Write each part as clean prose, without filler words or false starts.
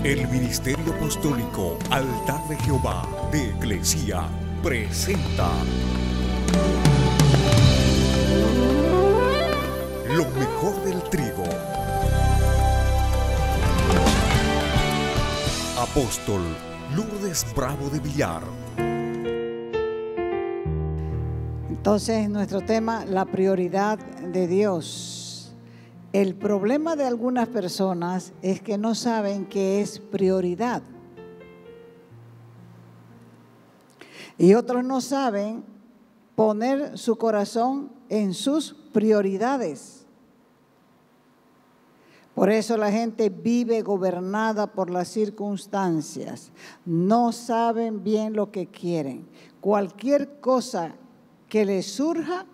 El Ministerio Apostólico Altar de Jehová de Eclesia presenta lo mejor del trigo. Apóstol Lourdes Bravo de Villar. Entonces, nuestro tema, la prioridad de Dios. El problema de algunas personas es que no saben qué es prioridad. Y otros no saben poner su corazón en sus prioridades. Por eso la gente vive gobernada por las circunstancias. No saben bien lo que quieren. Cualquier cosa que les surja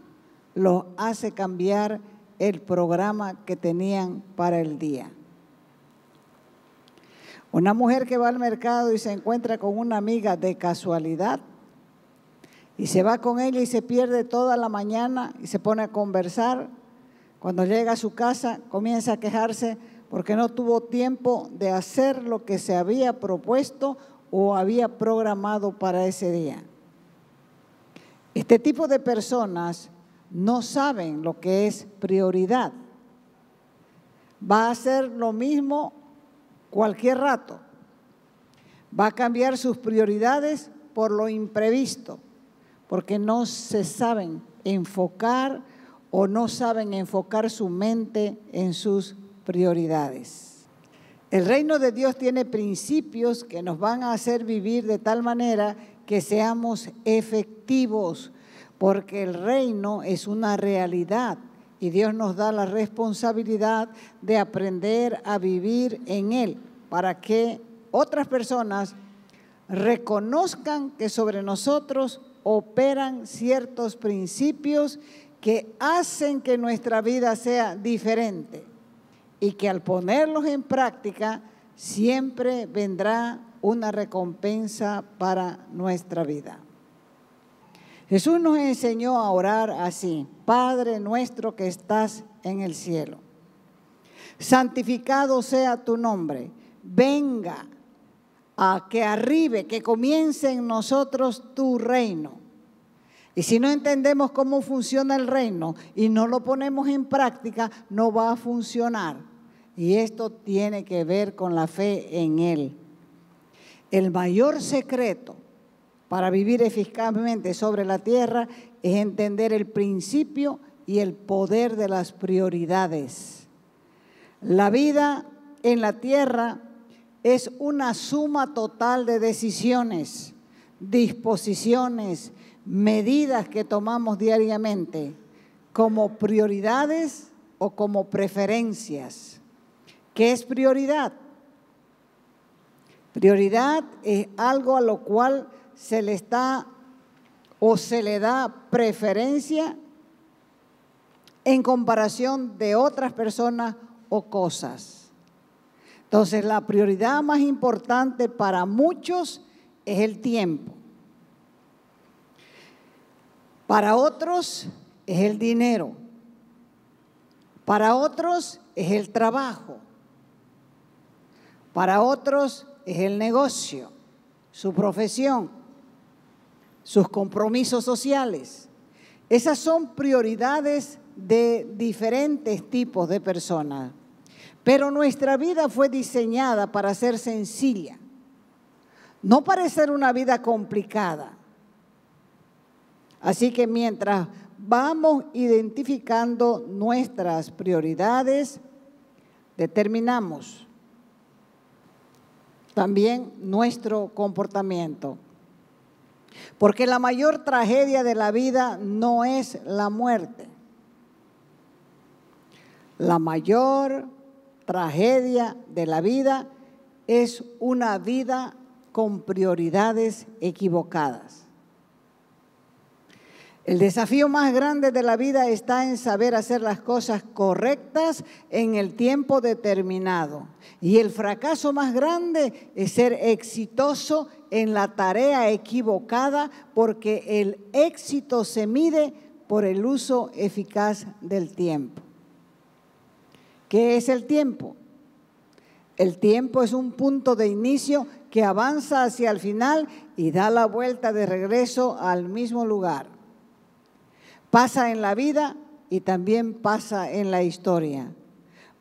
los hace cambiar el programa que tenían para el día. Una mujer que va al mercado y se encuentra con una amiga de casualidad y se va con ella y se pierde toda la mañana y se pone a conversar. Cuando llega a su casa comienza a quejarse porque no tuvo tiempo de hacer lo que se había propuesto o había programado para ese día. Este tipo de personas no saben lo que es prioridad. Va a hacer lo mismo cualquier rato. Va a cambiar sus prioridades por lo imprevisto, porque no se saben enfocar o no saben enfocar su mente en sus prioridades. El reino de Dios tiene principios que nos van a hacer vivir de tal manera que seamos efectivos, porque el reino es una realidad y Dios nos da la responsabilidad de aprender a vivir en él para que otras personas reconozcan que sobre nosotros operan ciertos principios que hacen que nuestra vida sea diferente y que al ponerlos en práctica siempre vendrá una recompensa para nuestra vida. Jesús nos enseñó a orar así: Padre nuestro que estás en el cielo, santificado sea tu nombre, venga a que arribe, que comience en nosotros tu reino. Y si no entendemos cómo funciona el reino y no lo ponemos en práctica, no va a funcionar. Y esto tiene que ver con la fe en Él. El mayor secreto para vivir eficazmente sobre la tierra es entender el principio y el poder de las prioridades. La vida en la tierra es una suma total de decisiones, disposiciones, medidas que tomamos diariamente como prioridades o como preferencias. ¿Qué es prioridad? Prioridad es algo a lo cual se le está o se le da preferencia en comparación de otras personas o cosas. Entonces, la prioridad más importante para muchos es el tiempo. Para otros es el dinero. Para otros es el trabajo. Para otros es el negocio, su profesión, sus compromisos sociales. Esas son prioridades de diferentes tipos de personas. Pero nuestra vida fue diseñada para ser sencilla, no para ser una vida complicada. Así que mientras vamos identificando nuestras prioridades, determinamos también nuestro comportamiento. Porque la mayor tragedia de la vida no es la muerte. La mayor tragedia de la vida es una vida con prioridades equivocadas. El desafío más grande de la vida está en saber hacer las cosas correctas en el tiempo determinado. Y el fracaso más grande es ser exitoso en la tarea equivocada, porque el éxito se mide por el uso eficaz del tiempo. ¿Qué es el tiempo? El tiempo es un punto de inicio que avanza hacia el final y da la vuelta de regreso al mismo lugar. Pasa en la vida y también pasa en la historia.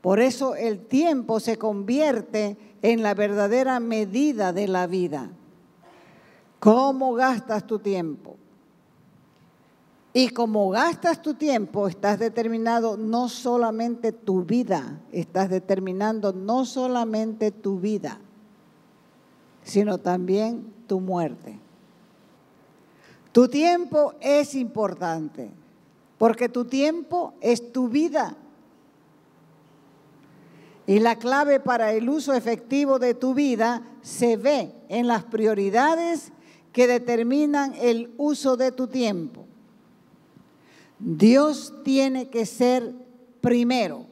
Por eso el tiempo se convierte en la verdadera medida de la vida. ¿Cómo gastas tu tiempo? Y como gastas tu tiempo, estás determinando no solamente tu vida, estás determinando no solamente tu vida, sino también tu muerte. Tu tiempo es importante, porque tu tiempo es tu vida. Y la clave para el uso efectivo de tu vida se ve en las prioridades que determinan el uso de tu tiempo. Dios tiene que ser primero.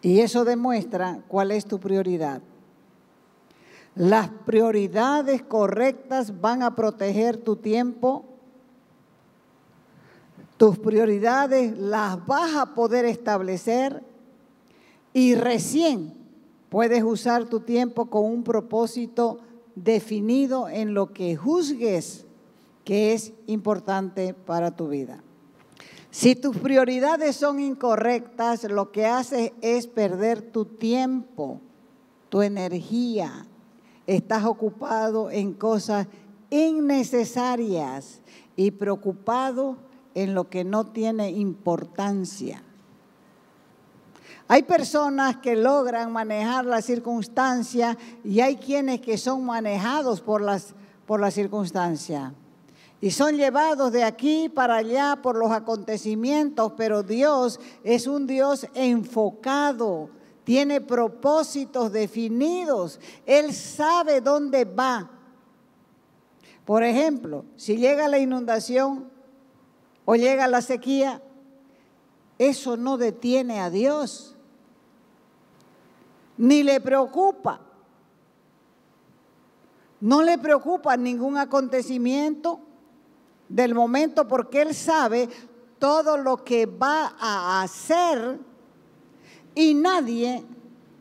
Y eso demuestra cuál es tu prioridad. Las prioridades correctas van a proteger tu tiempo. Tus prioridades las vas a poder establecer y recién puedes usar tu tiempo con un propósito definido en lo que juzgues que es importante para tu vida. Si tus prioridades son incorrectas, lo que haces es perder tu tiempo, tu energía. Estás ocupado en cosas innecesarias y preocupado en lo que no tiene importancia. Hay personas que logran manejar las circunstancias y hay quienes que son manejados por las circunstancias. Y son llevados de aquí para allá por los acontecimientos, pero Dios es un Dios enfocado, tiene propósitos definidos, Él sabe dónde va. Por ejemplo, si llega la inundación o llega la sequía, eso no detiene a Dios, ni le preocupa. No le preocupa ningún acontecimiento del momento porque Él sabe todo lo que va a hacer y nadie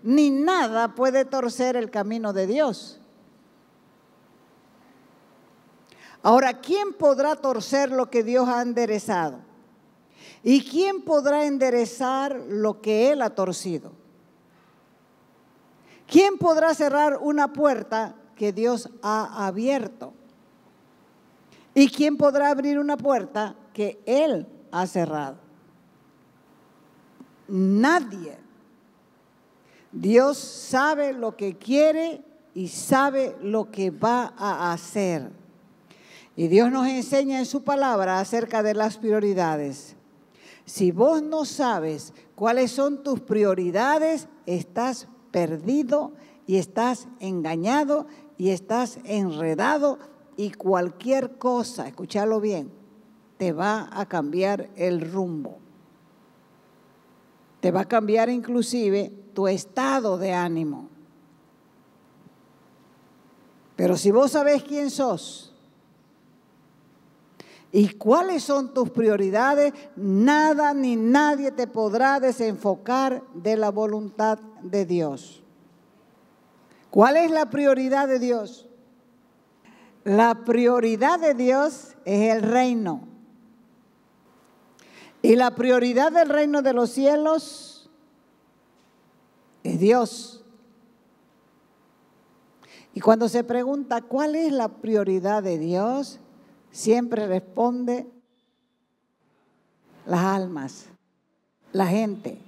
ni nada puede torcer el camino de Dios. Ahora, ¿quién podrá torcer lo que Dios ha enderezado? ¿Y quién podrá enderezar lo que Él ha torcido? ¿Quién podrá cerrar una puerta que Dios ha abierto? ¿Y quién podrá abrir una puerta que Él ha cerrado? Nadie. Dios sabe lo que quiere y sabe lo que va a hacer. Y Dios nos enseña en su palabra acerca de las prioridades. Si vos no sabes cuáles son tus prioridades, estás perdido y estás engañado y estás enredado y cualquier cosa, escúchalo bien, te va a cambiar el rumbo. Te va a cambiar inclusive tu estado de ánimo. Pero si vos sabés quién sos y cuáles son tus prioridades, nada ni nadie te podrá desenfocar de la voluntad de Dios. ¿Cuál es la prioridad de Dios? La prioridad de Dios es el reino. Y la prioridad del reino de los cielos es Dios. Y cuando se pregunta cuál es la prioridad de Dios, siempre responde las almas, la gente.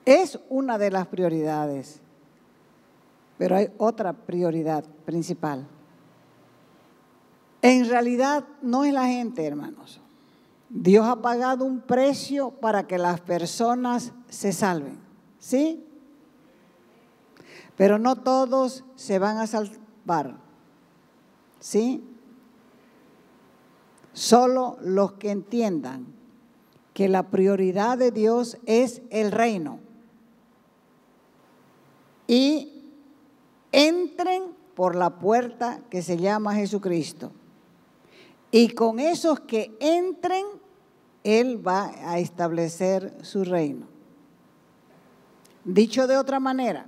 Es una de las prioridades, pero hay otra prioridad principal. En realidad no es la gente, hermanos. Dios ha pagado un precio para que las personas se salven, ¿sí? Pero no todos se van a salvar, ¿sí? Solo los que entiendan que la prioridad de Dios es el reino y entren por la puerta que se llama Jesucristo. Y con esos que entren, Él va a establecer su reino. Dicho de otra manera,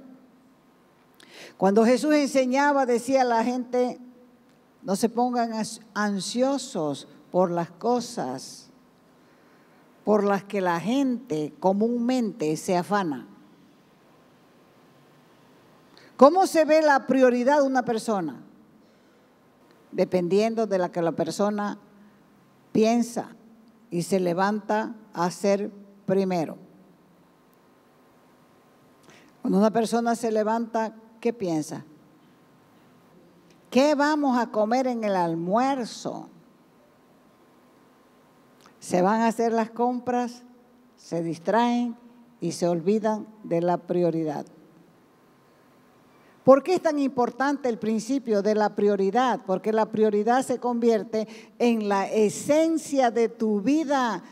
cuando Jesús enseñaba, decía a la gente, no se pongan ansiosos por las cosas por las que la gente comúnmente se afana. ¿Cómo se ve la prioridad de una persona? Dependiendo de la que la persona piensa y se levanta a hacer primero. Cuando una persona se levanta, ¿qué piensa? ¿Qué vamos a comer en el almuerzo? Se van a hacer las compras, se distraen y se olvidan de la prioridad. ¿Por qué es tan importante el principio de la prioridad? Porque la prioridad se convierte en la esencia de tu vida.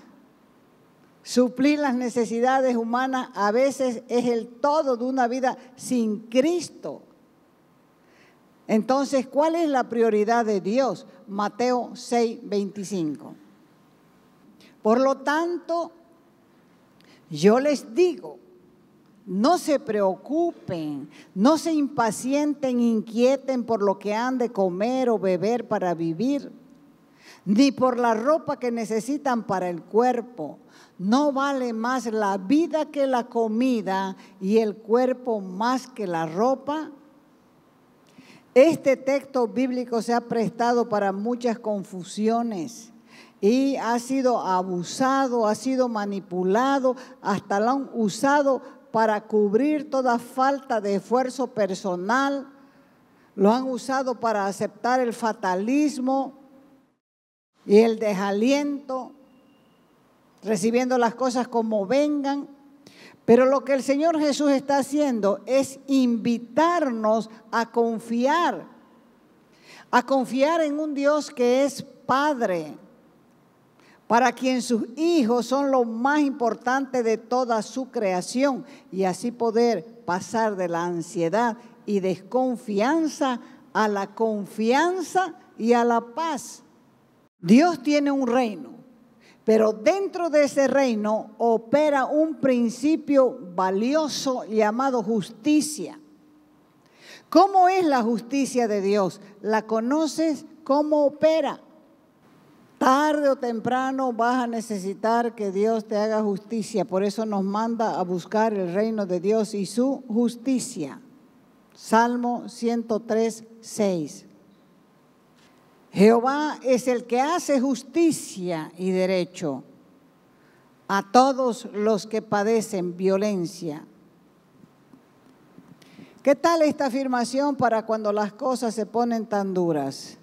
Suplir las necesidades humanas a veces es el todo de una vida sin Cristo. Entonces, ¿cuál es la prioridad de Dios? Mateo 6:25. Por lo tanto, yo les digo, no se preocupen, no se impacienten, inquieten por lo que han de comer o beber para vivir, ni por la ropa que necesitan para el cuerpo. ¿No vale más la vida que la comida y el cuerpo más que la ropa? Este texto bíblico se ha prestado para muchas confusiones y ha sido abusado, ha sido manipulado, hasta lo han usado para cubrir toda falta de esfuerzo personal, lo han usado para aceptar el fatalismo y el desaliento, recibiendo las cosas como vengan. Pero lo que el Señor Jesús está haciendo es invitarnos a confiar en un Dios que es Padre, para quien sus hijos son lo más importante de toda su creación, y así poder pasar de la ansiedad y desconfianza a la confianza y a la paz. Dios tiene un reino, pero dentro de ese reino opera un principio valioso llamado justicia. ¿Cómo es la justicia de Dios? ¿La conoces? ¿Cómo opera? Tarde o temprano vas a necesitar que Dios te haga justicia. Por eso nos manda a buscar el reino de Dios y su justicia. Salmo 103:6. Jehová es el que hace justicia y derecho a todos los que padecen violencia. ¿Qué tal esta afirmación para cuando las cosas se ponen tan duras?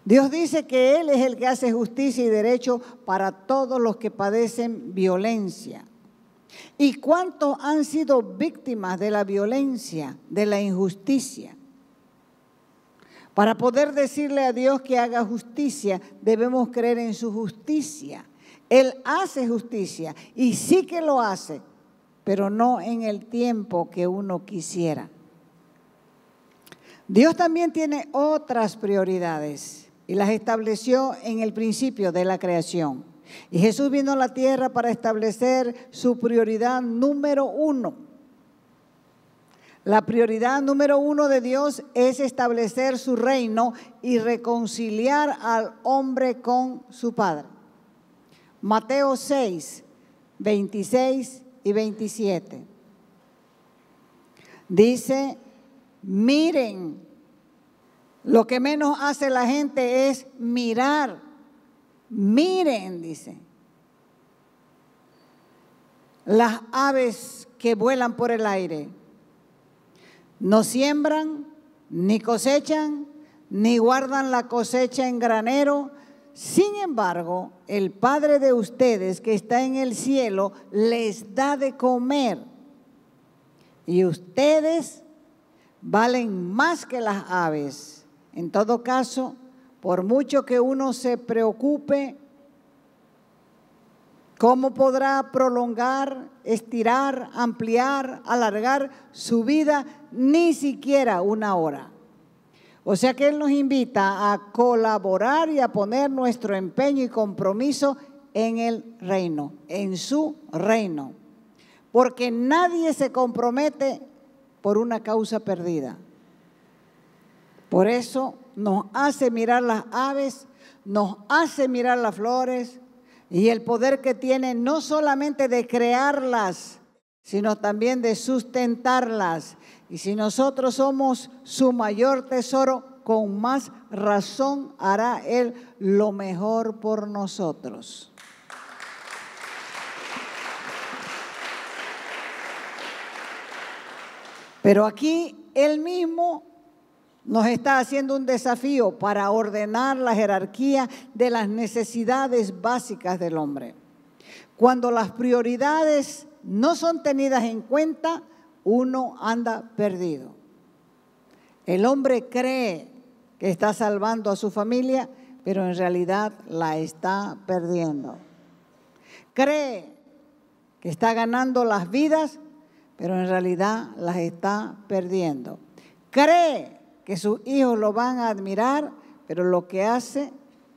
Dios dice que Él es el que hace justicia y derecho para todos los que padecen violencia. ¿Y cuántos han sido víctimas de la violencia, de la injusticia? Para poder decirle a Dios que haga justicia, debemos creer en su justicia. Él hace justicia y sí que lo hace, pero no en el tiempo que uno quisiera. Dios también tiene otras prioridades y las estableció en el principio de la creación. Y Jesús vino a la tierra para establecer su prioridad número 1. La prioridad número 1 de Dios es establecer su reino y reconciliar al hombre con su Padre. Mateo 6:26 y 27. Dice, miren, lo que menos hace la gente es mirar. Miren, dice, las aves que vuelan por el aire. No siembran, ni cosechan, ni guardan la cosecha en granero. Sin embargo, el Padre de ustedes que está en el cielo les da de comer. Y ustedes valen más que las aves. En todo caso, por mucho que uno se preocupe, ¿cómo podrá prolongar, estirar, ampliar, alargar su vida? Ni siquiera una hora. O sea que Él nos invita a colaborar y a poner nuestro empeño y compromiso en el reino, en su reino. porque nadie se compromete por una causa perdida. Por eso nos hace mirar las aves, nos hace mirar las flores y el poder que tiene no solamente de crearlas, sino también de sustentarlas. Y si nosotros somos su mayor tesoro, con más razón hará Él lo mejor por nosotros. Pero aquí Él mismo nos está haciendo un desafío para ordenar la jerarquía de las necesidades básicas del hombre. Cuando las prioridades no son tenidas en cuenta, uno anda perdido. El hombre cree que está salvando a su familia, pero en realidad la está perdiendo. Cree que está ganando las vidas, pero en realidad las está perdiendo. Cree que sus hijos lo van a admirar, pero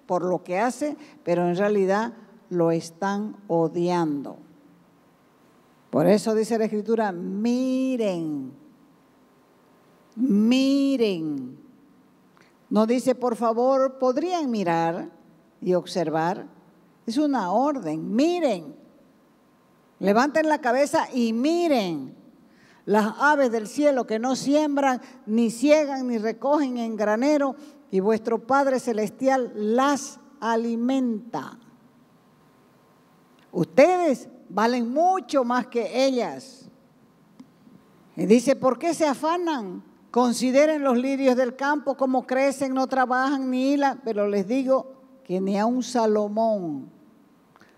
por lo que hace, pero en realidad lo están odiando. Por eso dice la Escritura, miren. No dice, por favor, podrían mirar y observar. Es una orden, miren. Levanten la cabeza y miren. Las aves del cielo que no siembran, ni ciegan, ni recogen en granero, y vuestro Padre Celestial las alimenta. Ustedes valen mucho más que ellas. Y dice, ¿por qué se afanan? Consideren los lirios del campo, cómo crecen, no trabajan ni hilan, pero les digo que ni a un Salomón,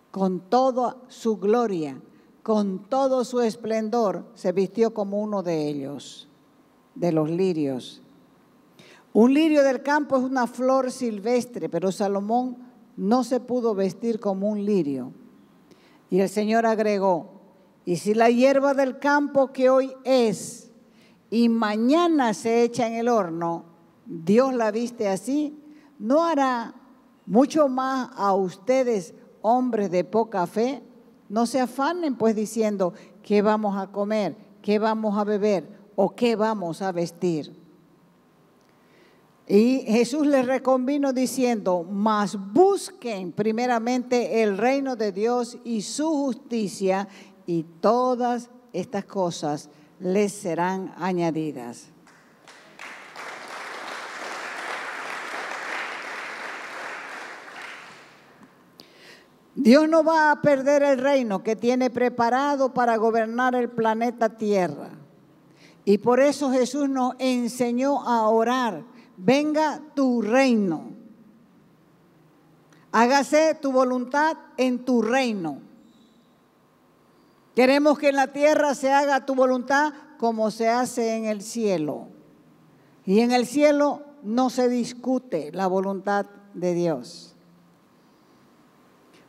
con toda su gloria, con todo su esplendor, se vistió como uno de ellos, de los lirios. Un lirio del campo es una flor silvestre, pero Salomón no se pudo vestir como un lirio. Y el Señor agregó, y si la hierba del campo que hoy es y mañana se echa en el horno, Dios la viste así, ¿no hará mucho más a ustedes, hombres de poca fe? No se afanen pues diciendo, ¿qué vamos a comer? ¿Qué vamos a beber? ¿O qué vamos a vestir? Y Jesús les reconvino diciendo, mas busquen primeramente el reino de Dios y su justicia, y todas estas cosas les serán añadidas. Dios no va a perder el reino que tiene preparado para gobernar el planeta Tierra. Y por eso Jesús nos enseñó a orar, venga tu reino, hágase tu voluntad en tu reino. Queremos que en la tierra se haga tu voluntad como se hace en el cielo. Y en el cielo no se discute la voluntad de Dios.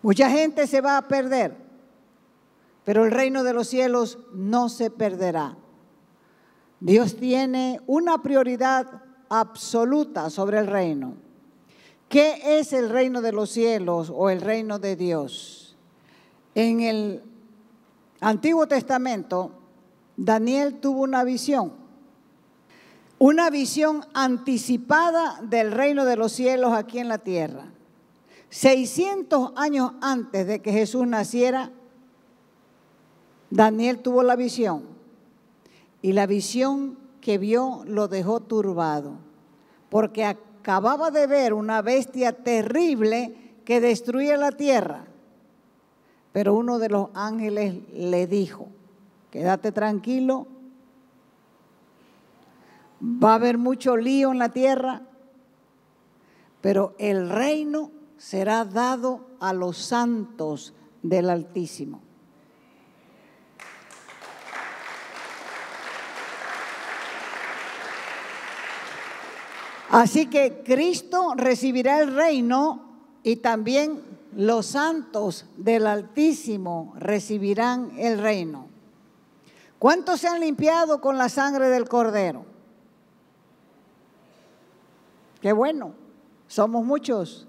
Mucha gente se va a perder, pero el reino de los cielos no se perderá. Dios tiene una prioridad absoluta sobre el reino. ¿Qué es el reino de los cielos o el reino de Dios? En el Antiguo Testamento, Daniel tuvo una visión anticipada del reino de los cielos aquí en la tierra. 600 años antes de que Jesús naciera, Daniel tuvo la visión, y la visión que vio lo dejó turbado, porque acababa de ver una bestia terrible que destruía la tierra. Pero uno de los ángeles le dijo, quédate tranquilo, va a haber mucho lío en la tierra, pero el reino será dado a los santos del Altísimo. Así que Cristo recibirá el reino y también los santos del Altísimo recibirán el reino. ¿Cuántos se han limpiado con la sangre del Cordero? Qué bueno, somos muchos,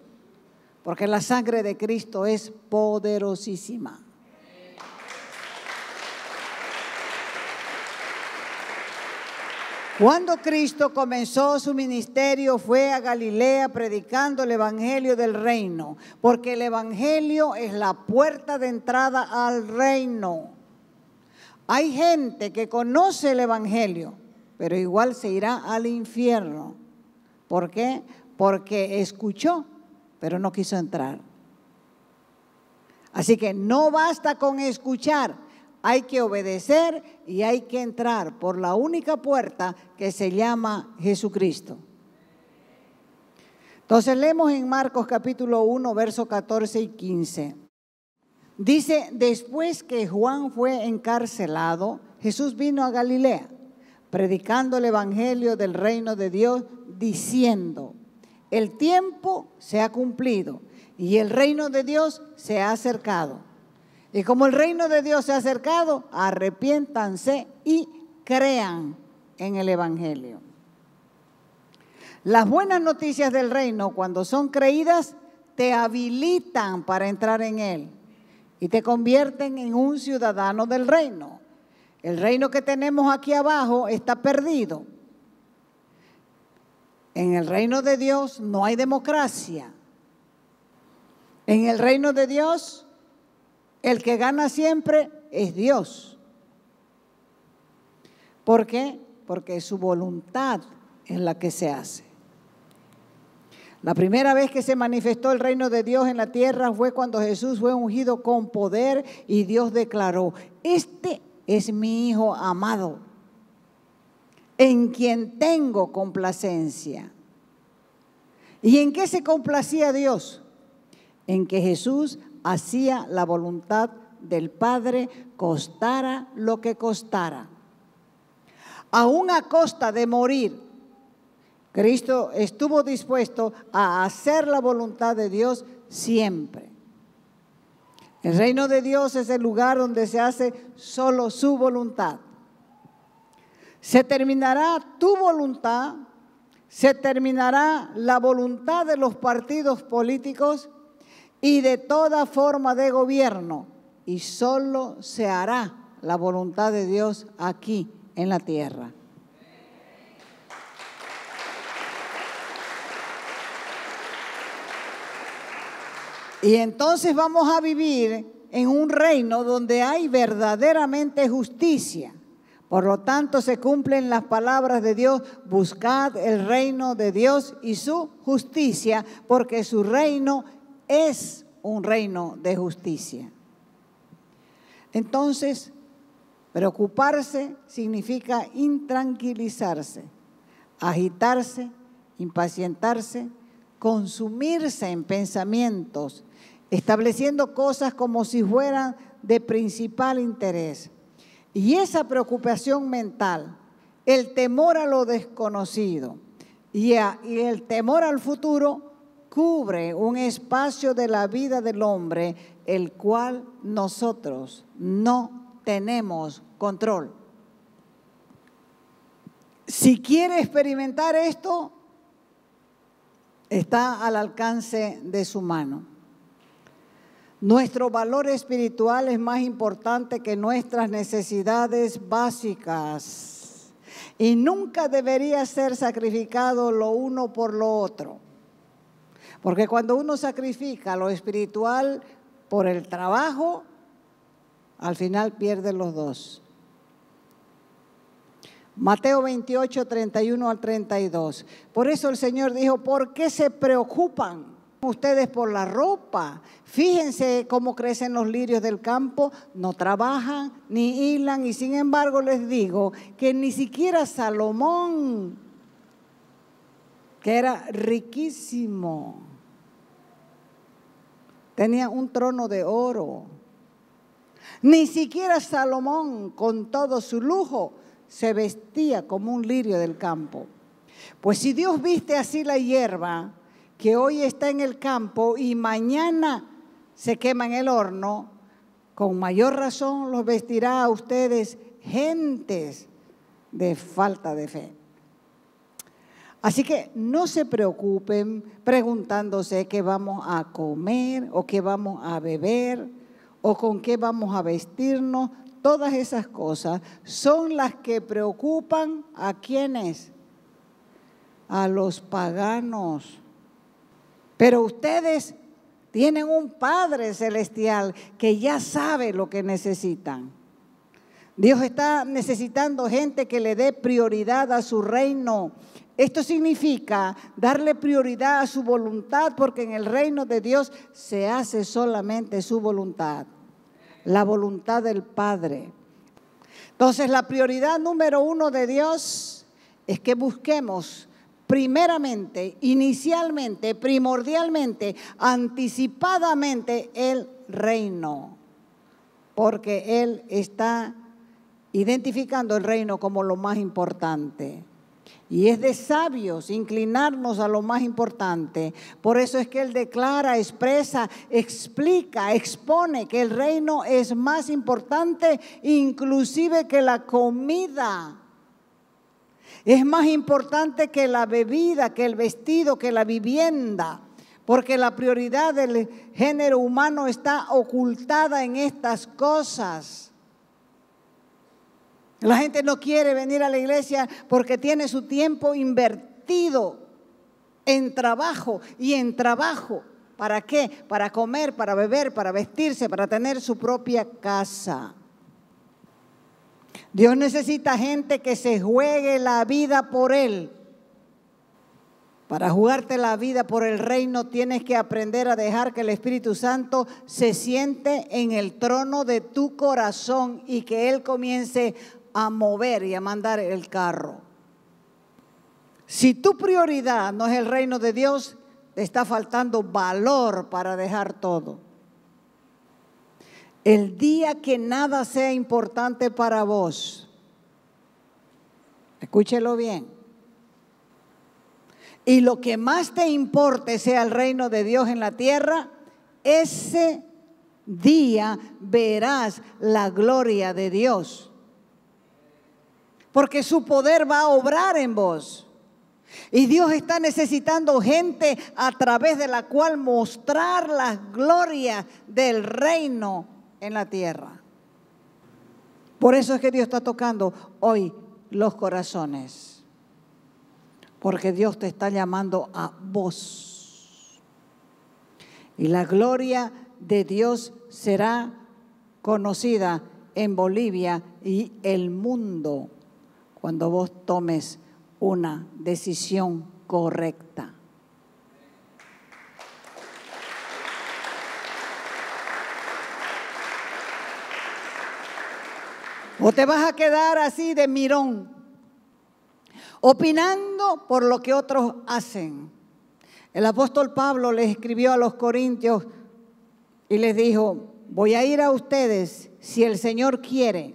porque la sangre de Cristo es poderosísima. Cuando Cristo comenzó su ministerio fue a Galilea predicando el evangelio del reino, porque el evangelio es la puerta de entrada al reino. Hay gente que conoce el evangelio, pero igual se irá al infierno. ¿Por qué? Porque escuchó, pero no quiso entrar. Así que no basta con escuchar. Hay que obedecer y hay que entrar por la única puerta que se llama Jesucristo. Entonces leemos en Marcos capítulo 1, versos 14 y 15. Dice, después que Juan fue encarcelado, Jesús vino a Galilea, predicando el evangelio del reino de Dios, diciendo, el tiempo se ha cumplido y el reino de Dios se ha acercado. Y como el reino de Dios se ha acercado, arrepiéntanse y crean en el evangelio. Las buenas noticias del reino, cuando son creídas, te habilitan para entrar en él y te convierten en un ciudadano del reino. El reino que tenemos aquí abajo está perdido. En el reino de Dios no hay democracia. En el reino de Dios, el que gana siempre es Dios. ¿Por qué? Porque su voluntad es la que se hace. La primera vez que se manifestó el reino de Dios en la tierra fue cuando Jesús fue ungido con poder y Dios declaró, este es mi Hijo amado, en quien tengo complacencia. ¿Y en qué se complacía Dios? En que Jesús hacía la voluntad del Padre, costara lo que costara. Aún a costa de morir, Cristo estuvo dispuesto a hacer la voluntad de Dios siempre. El reino de Dios es el lugar donde se hace solo su voluntad. Se terminará tu voluntad, se terminará la voluntad de los partidos políticos y de toda forma de gobierno, y solo se hará la voluntad de Dios aquí en la tierra. Y entonces vamos a vivir en un reino donde hay verdaderamente justicia. Por lo tanto, se cumplen las palabras de Dios, buscad el reino de Dios y su justicia, porque su reino es un reino de justicia. Entonces, preocuparse significa intranquilizarse, agitarse, impacientarse, consumirse en pensamientos, estableciendo cosas como si fueran de principal interés. Y esa preocupación mental, el temor a lo desconocido y el temor al futuro, cubre un espacio de la vida del hombre, el cual nosotros no tenemos control. Si quiere experimentar esto, está al alcance de su mano. Nuestro valor espiritual es más importante que nuestras necesidades básicas y nunca debería ser sacrificado lo uno por lo otro. Porque cuando uno sacrifica lo espiritual por el trabajo, al final pierde los dos. Mateo 28, 31 al 32. Por eso el Señor dijo, ¿por qué se preocupan ustedes por la ropa? Fíjense cómo crecen los lirios del campo, no trabajan ni hilan, y sin embargo les digo que ni siquiera Salomón, que era riquísimo, tenía un trono de oro, ni siquiera Salomón con todo su lujo se vestía como un lirio del campo. Pues si Dios viste así la hierba que hoy está en el campo y mañana se quema en el horno, con mayor razón los vestirá a ustedes, gentes de falta de fe. Así que no se preocupen preguntándose qué vamos a comer o qué vamos a beber o con qué vamos a vestirnos. todas esas cosas son las que preocupan ¿a quiénes? A los paganos. Pero ustedes tienen un Padre Celestial que ya sabe lo que necesitan. Dios está necesitando gente que le dé prioridad a su reino. Esto significa darle prioridad a su voluntad, porque en el reino de Dios se hace solamente su voluntad, la voluntad del Padre. Entonces, la prioridad número 1 de Dios es que busquemos primeramente, inicialmente, primordialmente, anticipadamente el reino, porque Él está identificando el reino como lo más importante. Y es de sabios inclinarnos a lo más importante. Por eso es que Él declara, expresa, explica, expone que el reino es más importante inclusive que la comida. Es más importante que la bebida, que el vestido, que la vivienda. Porque la prioridad del género humano está ocultada en estas cosas. La gente no quiere venir a la iglesia porque tiene su tiempo invertido en trabajo y en trabajo. ¿Para qué? Para comer, para beber, para vestirse, para tener su propia casa. Dios necesita gente que se juegue la vida por Él. Para jugarte la vida por el reino tienes que aprender a dejar que el Espíritu Santo se siente en el trono de tu corazón y que Él comience a mover y a mandar el carro. Si tu prioridad no es el reino de Dios, te está faltando valor para dejar todo. El día que nada sea importante para vos, escúchelo bien, y lo que más te importe sea el reino de Dios en la tierra, ese día verás la gloria de Dios. Porque su poder va a obrar en vos. Y Dios está necesitando gente a través de la cual mostrar las glorias del reino en la tierra. Por eso es que Dios está tocando hoy los corazones. Porque Dios te está llamando a vos. Y la gloria de Dios será conocida en Bolivia y el mundo cuando vos tomes una decisión correcta. O te vas a quedar así de mirón, opinando por lo que otros hacen. El apóstol Pablo les escribió a los corintios y les dijo: voy a ir a ustedes si el Señor quiere,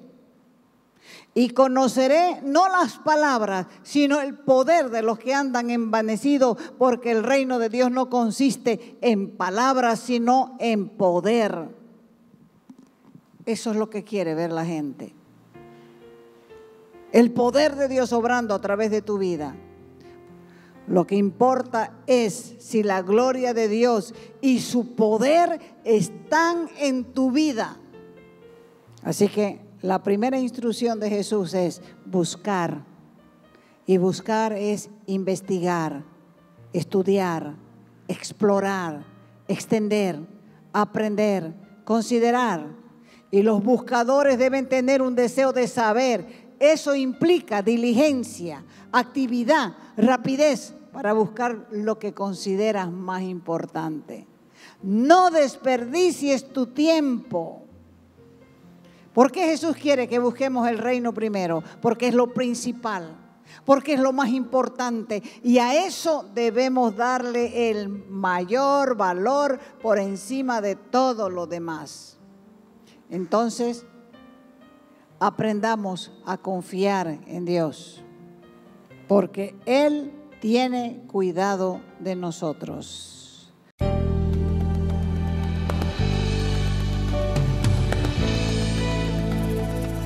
y conoceré no las palabras, sino el poder de los que andan envanecidos, porque el reino de Dios no consiste en palabras, sino en poder. Eso es lo que quiere ver la gente. El poder de Dios obrando a través de tu vida. Lo que importa es si la gloria de Dios y su poder están en tu vida. Así que la primera instrucción de Jesús es buscar. Y buscar es investigar, estudiar, explorar, extender, aprender, considerar. Y los buscadores deben tener un deseo de saber. Eso implica diligencia, actividad, rapidez para buscar lo que consideras más importante. No desperdicies tu tiempo. ¿Por qué Jesús quiere que busquemos el reino primero? Porque es lo principal, porque es lo más importante. Y a eso debemos darle el mayor valor por encima de todo lo demás. Entonces, aprendamos a confiar en Dios, porque Él tiene cuidado de nosotros.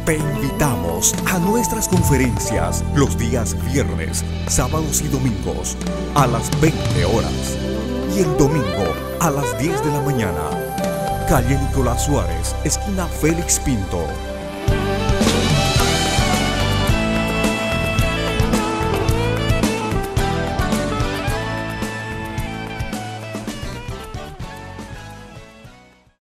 Te invitamos a nuestras conferencias los días viernes, sábados y domingos a las 20 horas y el domingo a las 10 de la mañana. Calle Nicolás Suárez, esquina Félix Pinto.